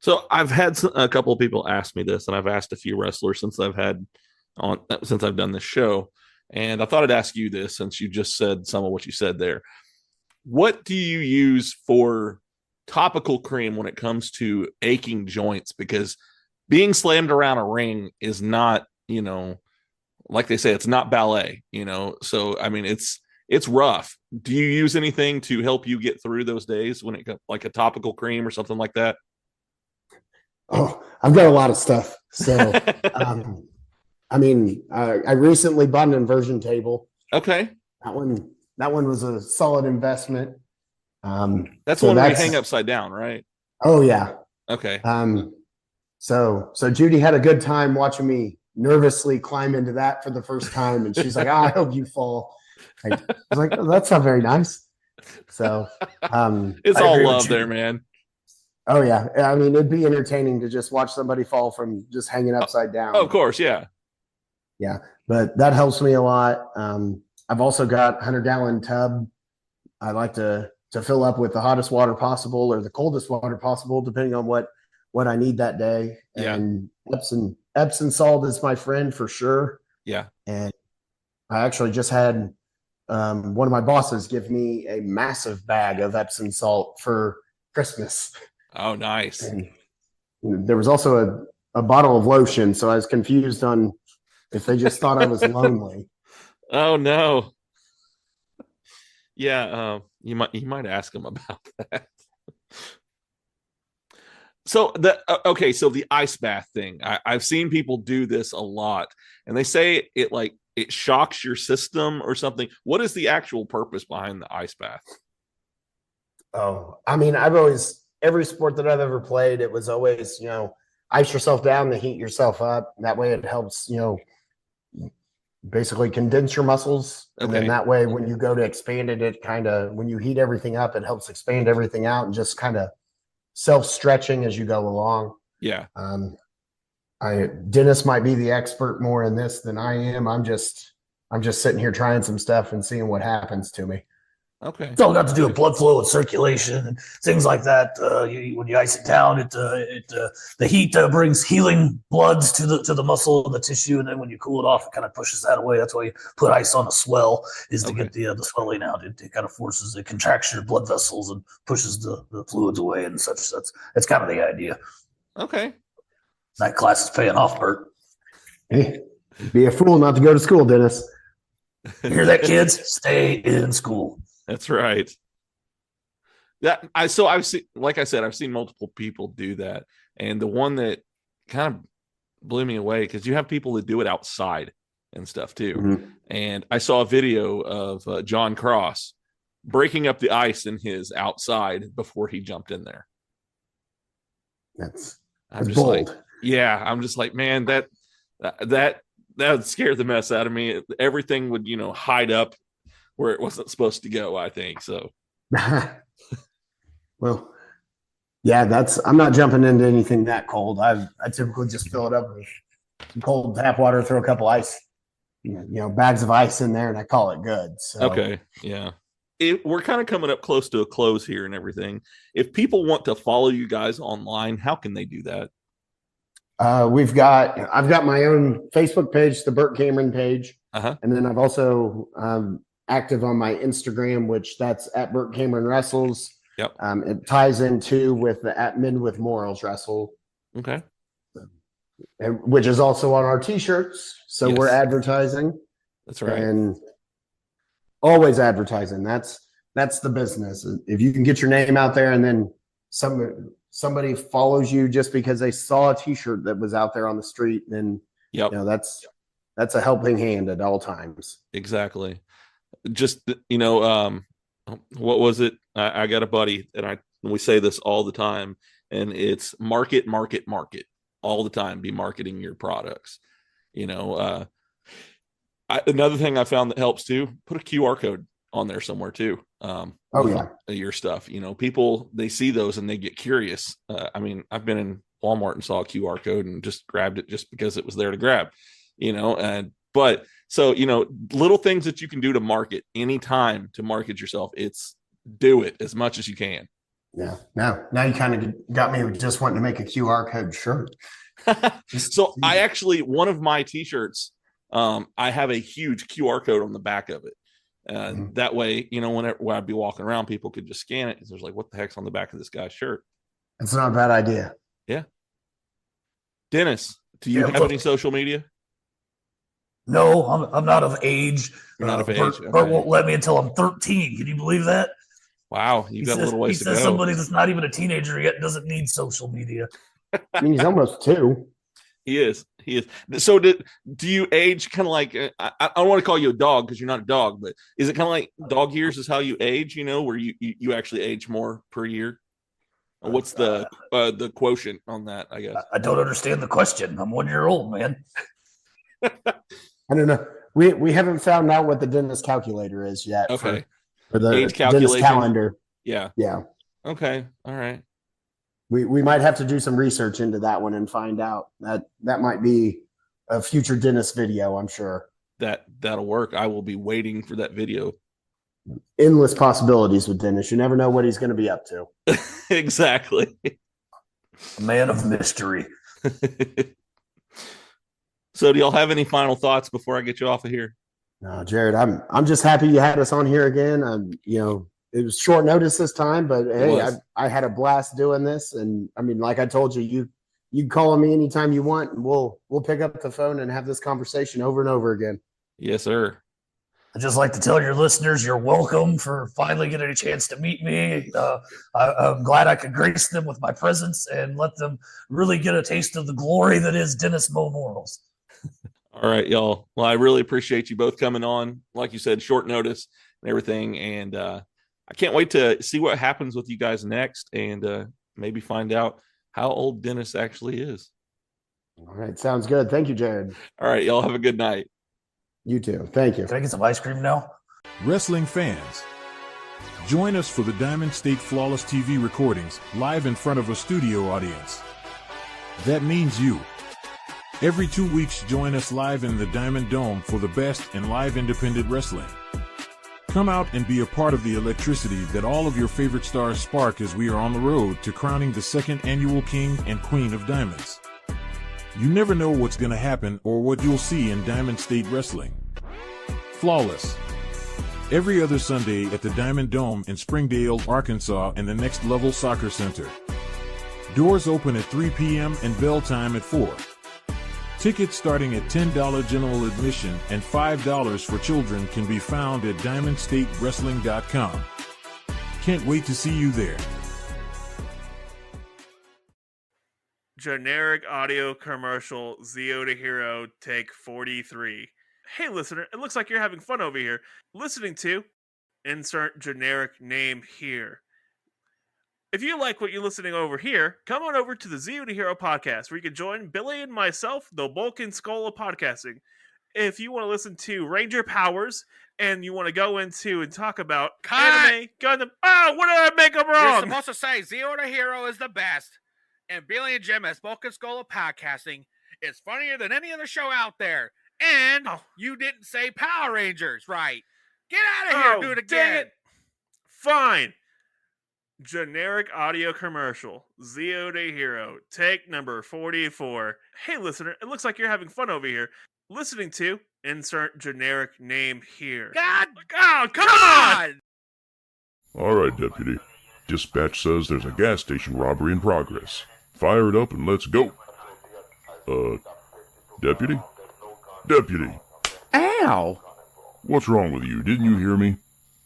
A: So I've had a couple of people ask me this, and I've asked a few wrestlers since I've done this show, and I thought I'd ask you this since you just said some of what you said there. What do you use for topical cream when it comes to aching joints? Because being slammed around a ring is not, like they say, it's not ballet, So I mean, it's rough. Do you use anything to help you get through those days when it comes, like a topical cream or something like that?
E: Oh, I've got a lot of stuff. So, I recently bought an inversion table.
A: Okay.
E: That one was a solid investment.
A: That's one where you hang upside down, right?
E: Oh yeah.
A: Okay.
E: So Judy had a good time watching me nervously climb into that for the first time, and she's like, I hope you fall. I was like, oh, that's not very nice. So
A: it's all love there, man.
E: Oh yeah. It'd be entertaining to just watch somebody fall from just hanging upside down.
A: Oh, of course, yeah.
E: Yeah, but that helps me a lot. I've also got 100-gallon tub. I like to fill up with the hottest water possible or the coldest water possible, depending on what I need that day.
A: Yeah.
E: And Epsom salt is my friend for sure.
A: Yeah.
E: And I actually just had one of my bosses give me a massive bag of Epsom salt for Christmas.
A: Oh, nice.
E: And there was also a bottle of lotion, so I was confused on if they just thought I was lonely.
A: Oh no. Yeah, you might ask them about that. So the ice bath thing. I've seen people do this a lot, and they say it shocks your system or something. What is the actual purpose behind the ice bath?
E: Oh, every sport that I've ever played, it was always, ice yourself down to heat yourself up. That way it helps, basically condense your muscles. And then that way, when you go to expand it when you heat everything up, it helps expand everything out and just kind of self-stretching as you go along.
A: Yeah.
E: Dennis might be the expert more in this than I am. I'm just I'm just sitting here trying some stuff and seeing what happens to me.
A: Okay.
O: It's all got to do with blood flow and circulation and things like that. When you ice it down, the heat brings healing bloods to the muscle and the tissue, and then when you cool it off, it kind of pushes that away. That's why you put ice on a swell, is to get the swelling out. It kind of forces the contraction of blood vessels and pushes the fluids away and such. That's kind of the idea.
A: Okay.
O: That class is paying off, Burt.
E: Hey, be a fool not to go to school, Dennis.
O: You hear that, kids? Stay in school.
A: That's right. I've seen, like I said, I've seen multiple people do that, and the one that kind of blew me away, because you have people that do it outside and stuff too. Mm-hmm. And I saw a video of John Cross breaking up the ice in his outside before he jumped in there.
E: That's
A: just
E: bold.
A: Like, yeah, I'm just like, man, that would scare the mess out of me. Everything would, hide up where it wasn't supposed to go, I think. So,
E: well, yeah, I'm not jumping into anything that cold. I typically just fill it up with some cold tap water, throw a couple ice, bags of ice in there, and I call it good. So. Okay.
A: Yeah. We're kind of coming up close to a close here and everything. If people want to follow you guys online, how can they do that?
E: I've got my own Facebook page, the Burt Cameron page. And then I've also, active on my Instagram, which that's at Burt Cameron Wrestles.
A: Yep.
E: It ties into with the at Men with Morals Wrestle.
A: Okay.
E: Which is also on our t-shirts. So we're advertising.
A: That's right.
E: And always advertising. That's the business. If you can get your name out there and then somebody follows you just because they saw a t-shirt that was out there on the street, then that's a helping hand at all times.
A: Exactly. Just, what was it? I got a buddy, and we say this all the time, and it's market all the time. Be marketing your products. Another thing I found that helps too, put a QR code on there somewhere too. Your stuff, people, they see those and they get curious. I've been in Walmart and saw a QR code and just grabbed it just because it was there to grab, so, little things that you can do to market anytime to market yourself. Do it as much as you can.
E: Yeah. Now you kind of got me just wanting to make a QR code shirt.
A: So I actually, one of my t-shirts, I have a huge QR code on the back of it. That way, when I'd be walking around, people could just scan it. There's like, what the heck's on the back of this guy's shirt?
E: It's not a bad idea.
A: Yeah. Dennis, do you have any social media?
O: No, I'm not of age.
A: You're not of age.
O: Burt won't let me until I'm 13. Can you believe that?
A: Wow, you've got a little ways to go.
O: He says somebody that's not even a teenager yet doesn't need social media.
E: He's almost 2.
A: He is. So do you age kind of like, I don't want to call you a dog because you're not a dog, but is it kind of like dog years is how you age, where you actually age more per year? What's the quotient on that, I guess?
O: I don't understand the question. I'm 1 year old, man.
E: I don't know. We haven't found out what the Dennis calculator is yet.
A: Okay.
E: For the
A: age calculation.
E: Dennis calendar.
A: Yeah.
E: Yeah.
A: Okay. All right.
E: We might have to do some research into that one and find out. That might be a future Dennis video, I'm sure.
A: That'll work. I will be waiting for that video.
E: Endless possibilities with Dennis. You never know what he's going to be up to.
A: Exactly.
O: A man of mystery.
A: So do y'all have any final thoughts before I get you off of here?
E: No, Jared, I'm just happy you had us on here again. It was short notice this time, but hey, I had a blast doing this. And like I told you, you can call on me anytime you want, and we'll pick up the phone and have this conversation over and over again.
A: Yes, sir.
O: I'd just like to tell your listeners you're welcome for finally getting a chance to meet me. I'm glad I could grace them with my presence and let them really get a taste of the glory that is Dennis Mo Morals.
A: All right, y'all. Well, I really appreciate you both coming on. Like you said, short notice and everything. And I can't wait to see what happens with you guys next and maybe find out how old Dennis actually is.
E: All right. Sounds good. Thank you, Jared.
A: All right. Y'all have a good night.
E: You too. Thank you.
O: Can I get some ice cream now?
S: Wrestling fans, join us for the Diamond State Flawless TV recordings live in front of a studio audience. That means you. Every 2 weeks, join us live in the Diamond Dome for the best in live independent wrestling. Come out and be a part of the electricity that all of your favorite stars spark as we are on the road to crowning the 2nd annual King and Queen of Diamonds. You never know what's going to happen or what you'll see in Diamond State Wrestling. Flawless. Every other Sunday at the Diamond Dome in Springdale, Arkansas, and the Next Level Soccer Center. Doors open at 3 p.m. and bell time at 4. Tickets starting at $10 general admission and $5 for children can be found at DiamondStateWrestling.com. Can't wait to see you there.
A: Generic audio commercial, Zio to Hero, take 43. Hey, listener, it looks like you're having fun over here. Listening to insert generic name here. If you like what you're listening over here, come on over to the Zio to Hero podcast, where you can join Billy and myself, the bulk and skull of podcasting. If you want to listen to Ranger Powers, and you want to go into and talk about anime, Gundam... Oh, what did I make them wrong?
G: You're supposed to say Zio to Hero is the best, and Billy and Jim as bulk and skull of podcasting is funnier than any other show out there. And you didn't say Power Rangers right. Get out of here, do it again.
A: Fine. Generic audio commercial, Zio to Hero, take number 44. Hey, listener, it looks like you're having fun over here. Listening to insert generic name here.
G: God!
A: Oh, come on!
P: All right, Deputy. Dispatch says there's a gas station robbery in progress. Fire it up and let's go. Deputy? Deputy!
T: Ow!
P: What's wrong with you? Didn't you hear me?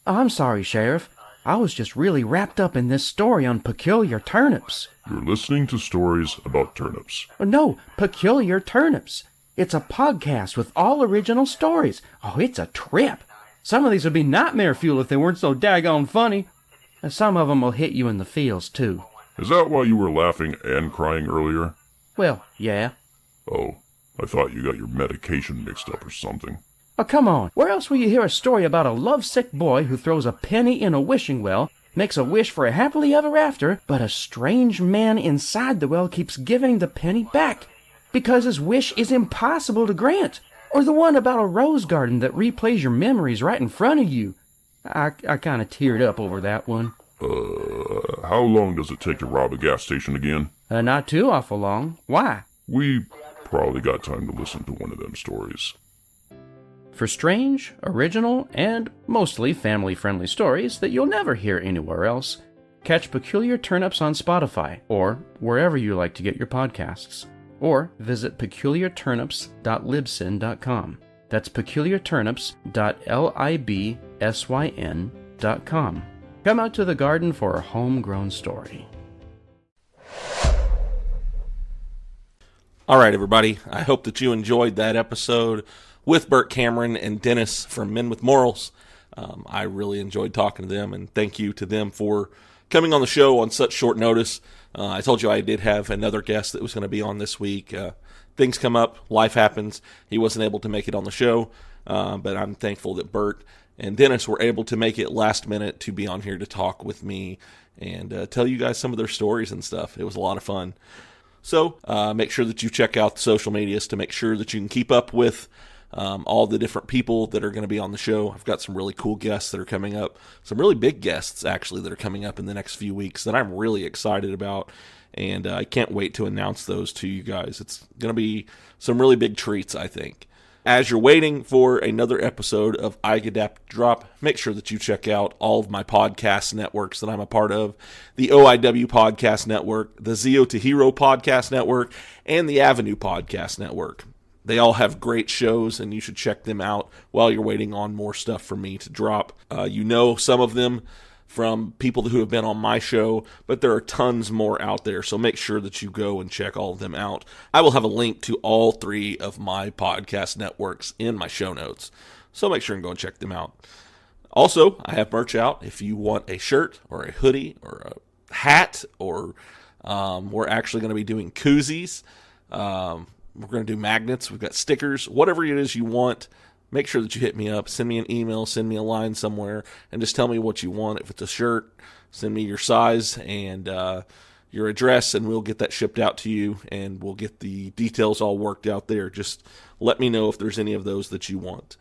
T: I'm sorry, Sheriff. I was just really wrapped up in this story on peculiar turnips.
P: You're listening to stories about turnips.
T: No, Peculiar Turnips. It's a podcast with all original stories. Oh, it's a trip. Some of these would be nightmare fuel if they weren't so daggone funny. And some of them will hit you in the feels, too.
P: Is that why you were laughing and crying earlier?
T: Well, yeah.
P: Oh, I thought you got your medication mixed up or something.
T: Oh, come on. Where else will you hear a story about a lovesick boy who throws a penny in a wishing well, makes a wish for a happily ever after, but a strange man inside the well keeps giving the penny back because his wish is impossible to grant? Or the one about a rose garden that replays your memories right in front of you? I kind of teared up over that one.
P: How long does it take to rob a gas station again?
T: Not too awful long. Why?
P: We probably got time to listen to one of them stories.
T: For strange, original, and mostly family-friendly stories that you'll never hear anywhere else, catch Peculiar Turnips on Spotify or wherever you like to get your podcasts. Or visit peculiarturnips.libsyn.com. That's peculiarturnips.libsyn.com. Come out to the garden for a homegrown story.
A: All right, everybody. I hope that you enjoyed that episode with Burt Cameron and Dennis from Men with Morals. I really enjoyed talking to them, and thank you to them for coming on the show on such short notice. I told you I did have another guest that was going to be on this week. Things come up, life happens. He wasn't able to make it on the show, but I'm thankful that Burt and Dennis were able to make it last minute to be on here to talk with me and tell you guys some of their stories and stuff. It was a lot of fun. So make sure that you check out the social medias to make sure that you can keep up with all the different people that are going to be on the show. I've got some really cool guests that are coming up. Some really big guests, actually, that are coming up in the next few weeks that I'm really excited about. And I can't wait to announce those to you guys. It's going to be some really big treats, I think. As you're waiting for another episode of iGadapt Drop, make sure that you check out all of my podcast networks that I'm a part of. The OIW Podcast Network, the Zio to Hero Podcast Network, and the Avenue Podcast Network. They all have great shows, and you should check them out while you're waiting on more stuff from me to drop. You know some of them from people who have been on my show, but there are tons more out there, so make sure that you go and check all of them out. I will have a link to all 3 of my podcast networks in my show notes, so make sure and go and check them out. Also, I have merch out. If you want a shirt or a hoodie or a hat, or we're actually going to be doing koozies. We're going to do magnets. We've got stickers. Whatever it is you want, make sure that you hit me up. Send me an email. Send me a line somewhere. And just tell me what you want. If it's a shirt, send me your size. And your address, and we'll get that shipped out to you, and we'll get the details all worked out there. Just let me know if there's any of those that you want.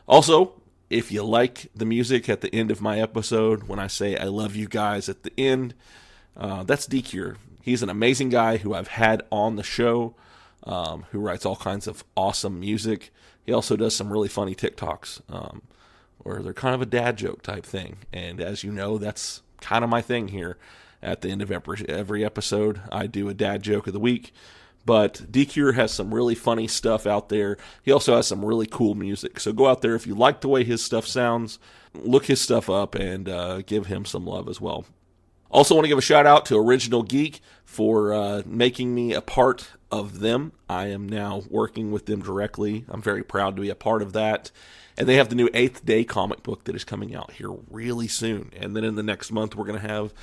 A: Also, if you like the music at the end of my episode, when I say I love you guys at the end, that's Geek. He's an amazing guy who I've had on the show, who writes all kinds of awesome music. He also does some really funny TikToks, where they're kind of a dad joke type thing. And as you know, that's kind of my thing here. At the end of every episode, I do a dad joke of the week. But Geek has some really funny stuff out there. He also has some really cool music. So go out there if you like the way his stuff sounds. Look his stuff up and give him some love as well. Also want to give a shout out to OrgnlGeek for making me a part of them. I am now working with them directly. I'm very proud to be a part of that. And they have the new 8th Day comic book that is coming out here really soon. And then in the next month, we're going to have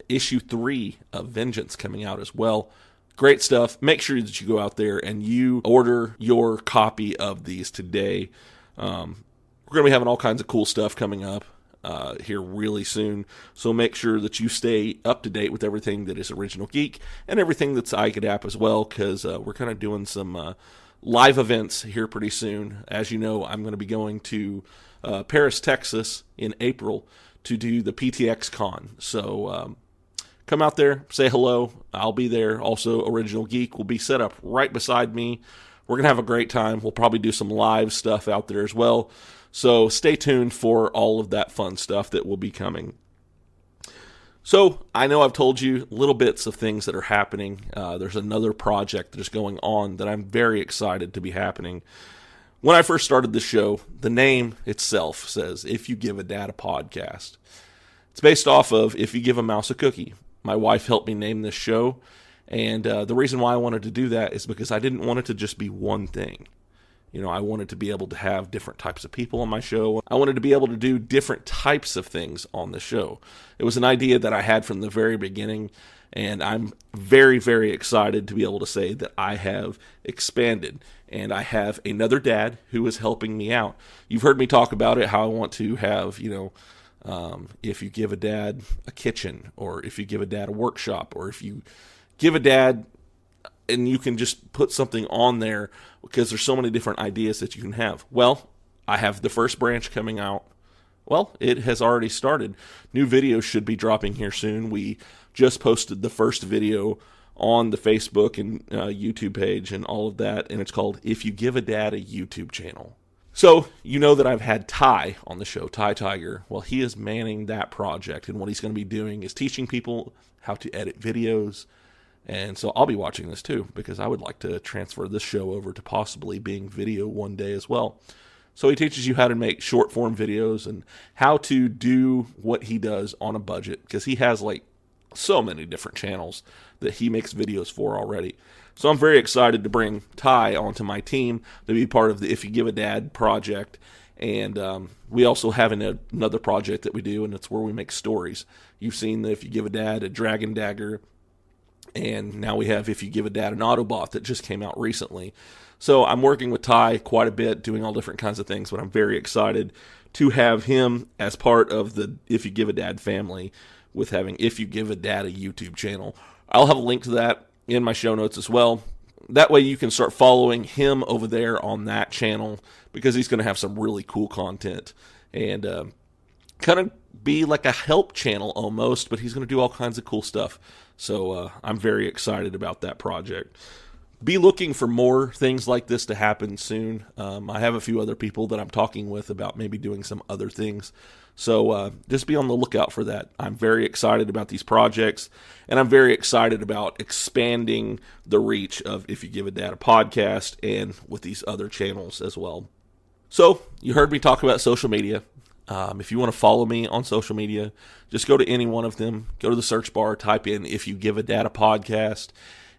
A: issue 3 of Vengeance coming out as well. Great stuff. Make sure that you go out there and you order your copy of these today. We're going to be having all kinds of cool stuff coming up here really soon. So make sure that you stay up to date with everything that is OrgnlGeek and everything that's iGetApp as well, because we're kind of doing some live events here pretty soon. As you know, I'm going to be going to Paris, Texas in April to do the PTX Con. So come out there, say hello. I'll be there. Also, OrgnlGeek will be set up right beside me. We're going to have a great time. We'll probably do some live stuff out there as well. So stay tuned for all of that fun stuff that will be coming. So I know I've told you little bits of things that are happening. There's another project that is going on that I'm very excited to be happening. When I first started the show, the name itself says, If You Give a Dad a Podcast. It's based off of If You Give a Mouse a Cookie. My wife helped me name this show, and the reason why I wanted to do that is because I didn't want it to just be one thing. You know, I wanted to be able to have different types of people on my show. I wanted to be able to do different types of things on the show. It was an idea that I had from the very beginning, and I'm very, very excited to be able to say that I have expanded, and I have another dad who is helping me out. You've heard me talk about it, how I want to have, if you give a dad a kitchen, or if you give a dad a workshop, or if you give a dad, and you can just put something on there, because there's so many different ideas that you can have. Well, I have the first branch coming out. Well, it has already started. New videos should be dropping here soon. We just posted the first video on the Facebook and YouTube page and all of that, and it's called If You Give a Dad a YouTube Channel. So, you know that I've had Ty on the show, Ty Tiger. Well, he is manning that project, and what he's going to be doing is teaching people how to edit videos. And so I'll be watching this too, because I would like to transfer this show over to possibly being video one day as well. So he teaches you how to make short form videos and how to do what he does on a budget, because he has like so many different channels that he makes videos for already. So I'm very excited to bring Ty onto my team to be part of the If You Give a Dad project. And we also have another project that we do, and it's where we make stories. You've seen the If You Give a Dad a Dragon Dagger, and now we have If You Give a Dad an Autobot that just came out recently. So I'm working with Ty quite a bit, doing all different kinds of things, but I'm very excited to have him as part of the If You Give a Dad family, with having If You Give a Dad a YouTube channel. I'll have a link to that in my show notes as well. That way you can start following him over there on that channel, because he's going to have some really cool content and kind of be like a help channel almost, but he's going to do all kinds of cool stuff. So I'm very excited about that project. Be looking for more things like this to happen soon. I have a few other people that I'm talking with about maybe doing some other things. So just be on the lookout for that. I'm very excited about these projects, and I'm very excited about expanding the reach of If You Give a Dad a Podcast and with these other channels as well. So you heard me talk about social media. If you want to follow me on social media, just go to any one of them. Go to the search bar, type in If You Give a Dad a Podcast,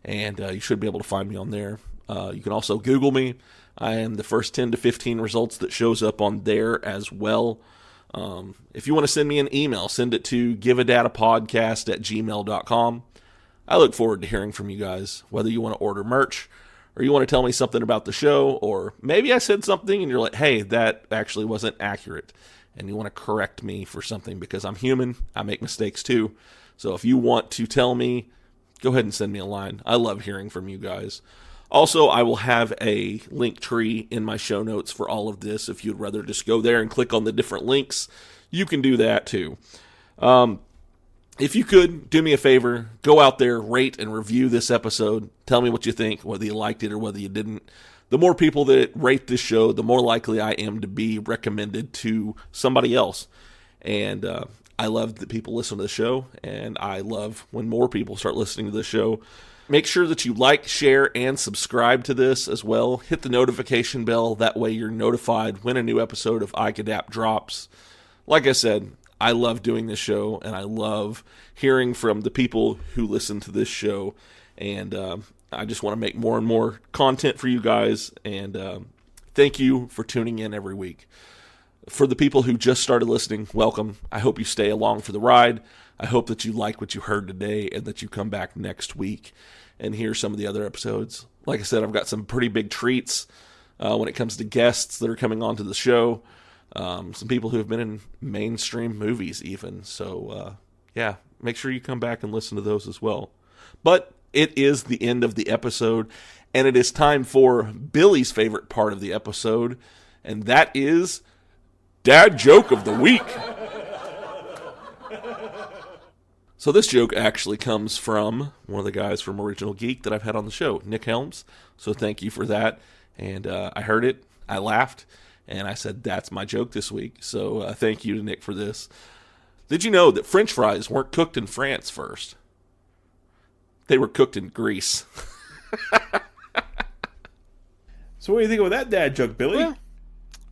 A: and you should be able to find me on there. You can also Google me. I am the first 10 to 15 results that shows up on there as well. If you want to send me an email, send it to giveadadapodcast@gmail.com. I look forward to hearing from you guys, whether you want to order merch, or you want to tell me something about the show, or maybe I said something and you're like, hey, that actually wasn't accurate, and you want to correct me for something, because I'm human. I make mistakes too. So if you want to tell me, go ahead and send me a line. I love hearing from you guys. Also, I will have a link tree in my show notes for all of this. If you'd rather just go there and click on the different links, you can do that too. If you could, do me a favor, go out there, rate and review this episode. Tell me what you think, whether you liked it or whether you didn't. The more people that rate this show, the more likely I am to be recommended to somebody else. And I love that people listen to the show, and I love when more people start listening to the show. Make sure that you like, share, and subscribe to this as well. Hit the notification bell. That way you're notified when a new episode of iCadapt drops. Like I said, I love doing this show, and I love hearing from the people who listen to this show. And I just want to make more and more content for you guys. And thank you for tuning in every week. For the people who just started listening, welcome. I hope you stay along for the ride. I hope that you like what you heard today and that you come back next week and hear some of the other episodes. Like I said, I've got some pretty big treats when it comes to guests that are coming onto the show. Some people who have been in mainstream movies even. So, yeah, make sure you come back and listen to those as well. But it is the end of the episode, and it is time for Billy's favorite part of the episode, and that is Dad Joke of the Week. So this joke actually comes from one of the guys from OrgnlGeek that I've had on the show, Nick Helms. So thank you for that. And I heard it, I laughed, and I said, that's my joke this week. So thank you to Nick for this. Did you know that French fries weren't cooked in France first? They were cooked in Greece.
U: So what do you think of that dad joke, Billy?
G: Well,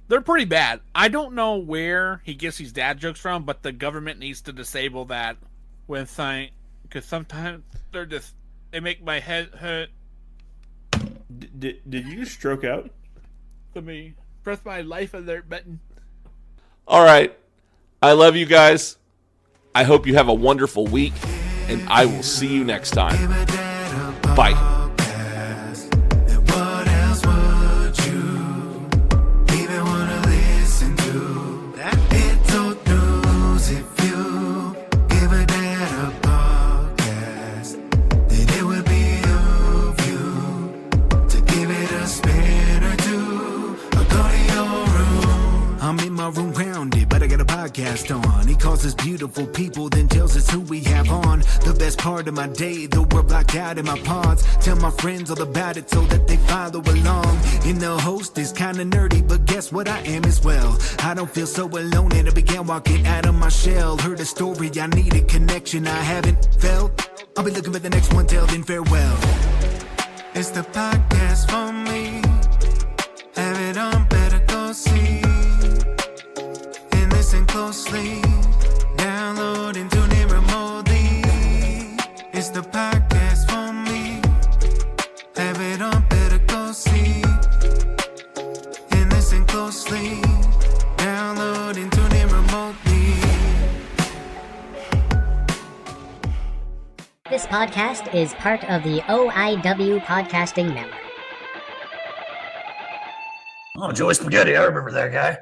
G: they're pretty bad. I don't know where he gets these dad jokes from, but the government needs to disable that with thing, because sometimes they make my head hurt.
U: Did you just stroke out?
G: Let me press my life alert button.
A: All right. I love you guys. I hope you have a wonderful week, and I will see you next time. Bye.
V: Room rounded, but I got a podcast on. He calls us beautiful people, then tells us who we have on. The best part of my day, though we're blocked out in my pods. Tell my friends all about it so that they follow along. And the host is kinda nerdy, but guess what I am as well. I don't feel so alone, and I began walking out of my shell. Heard a story, I need a connection I haven't felt. I'll be looking for the next one, till then farewell. It's the podcast for me. Have it on, better go see. Listen closely, download and tune in remotely. It's the podcast for me. Have it on, better go see. And listen closely, download and tune in remotely.
W: This podcast is part of the OIW Podcasting Network.
O: Oh, Joey Spaghetti, I remember that guy.